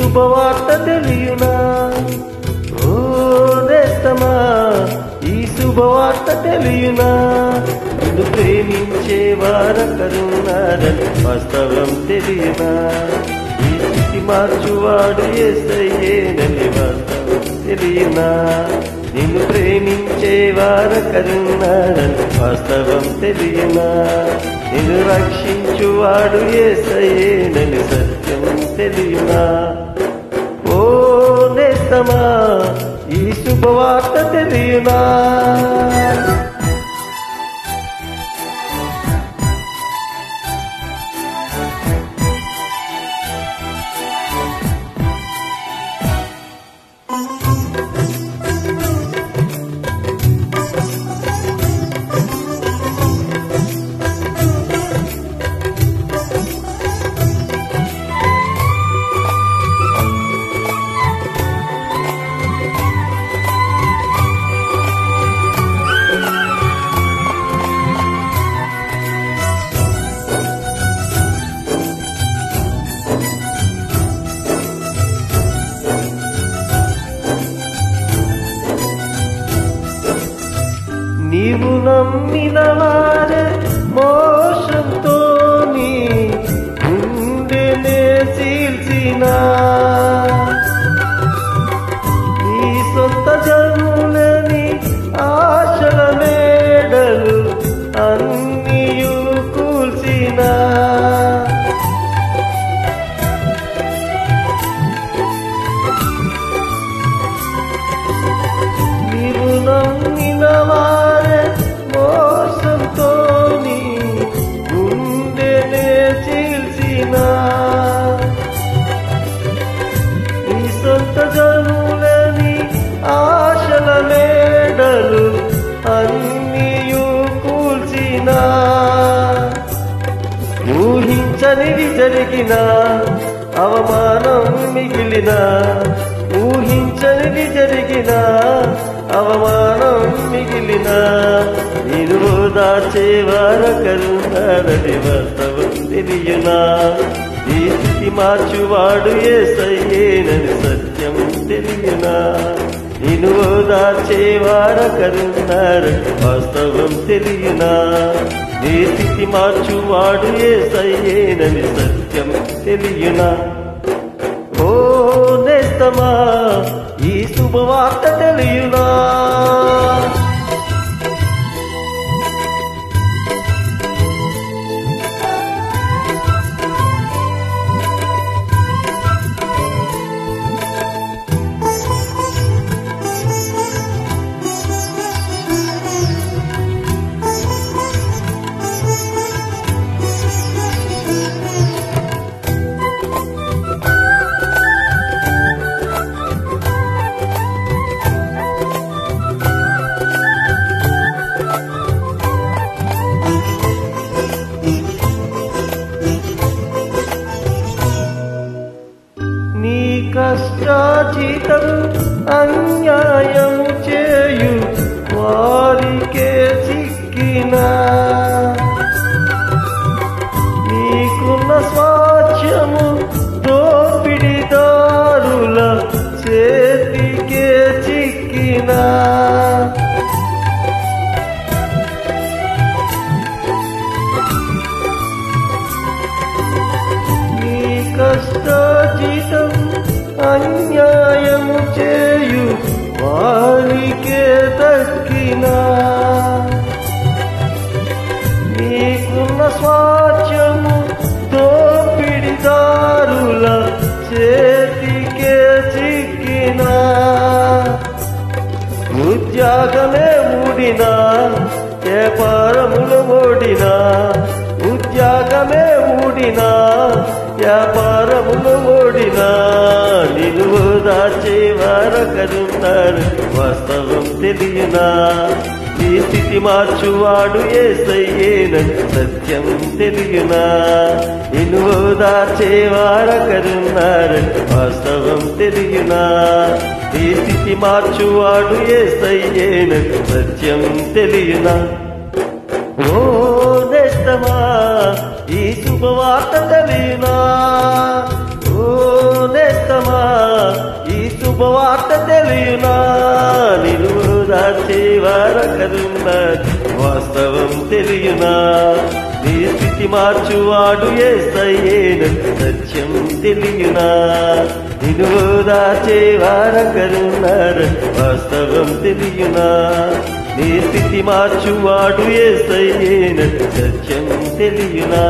శుభవార్త తెలియునా? ఓ నేస్తమా, ఈ శుభవార్త తెలియునా? నిన్ను ప్రేమించే వారొకరున్నారని వాస్తవం తెలియనా? ఈ స్థితి మార్చువాడు యేసయ్యేనని వాస్తవం తెలియనా? నిన్ను ప్రేమించే వారొకరున్నారని వాస్తవం తెలియనా? నిన్ను రక్షించువాడు యేసయ్యేనని సత్యం తెలియనా? ఓ నేస్తమా, ఈ శుభవార్త తెలియనా? నీవు నమ్మిన వారే మోసంతో నీ గుండెనే చీల్చినా, నీ సొంత జనులని ఆశల మేడలు అన్నీయు కూల్చినా, నీవు నమ్మిన వారే మోసంతో నీ గుండెనే చీల్చినా, నీ సొంత జనులని ఆశల మేడలు అన్నీయు కూల్చినా, ఊహించనిది జరిగిన అవమానం మిగిలిన, ఊహించనిది జరిగిన అవమానం మిగిలిన, నేను దాచే వారొకరున్నారని వాస్తవం తెలియనా? ఈ స్థితి మార్చువాడు యేసయ్యేనని సత్యం తెలియనా? నేను దాచే వారొకరున్నారని వాస్తవం తెలియనా? ఈ స్థితి మార్చువాడు యేసయ్యేనని సత్యం తెలియనా? ఓ నేస్తమా, ఈ శుభవార్త తెలియనా? నీ కష్టాజీతం అన్యాయం చేయు వారికే చిక్కినా, నీకున్న స్వాస్థ్యము దోపిడిదారుల చేతికే చిక్కినా, నీ కష్టాజీతం అన్యాయము చేయు వారికే దక్కినా, నీకున్న స్వాస్థ్యము దోపిడిదారుల చేతికే చిక్కినా, ఉద్యోగమే ఊడినా వ్యాపారములు ఓడినా, ఉద్యోగమే ఊడినా వ్యాపారములు ఓడినా, నిన్ను దాచే వారొకరున్నారు వాస్తవం తెలియనా? ఈ స్థితి మార్చువాడు యేసయ్యేనని సత్యం తెలియనా? నిన్ను దాచే వారొకరున్నారని వాస్తవం తెలియనా? ఈ స్థితి మార్చువాడు యేసయ్యేనని సత్యం తెలియనా? ఓ నేస్తమా, ఈ శుభవార్త తెలియనా? ఓ నేస్తమా, రొకరున్నారు వాస్తవం తెలియనా నీ స్థితి మార్చువాడు యేసయ్యేనని సత్యం తెలియనా నిన్ను ఓదార్చేవారొకరున్నారు వాస్తవం తెలియనా నీ స్థితి మార్చువాడు యేసయ్యేనని సత్యం తెలియనా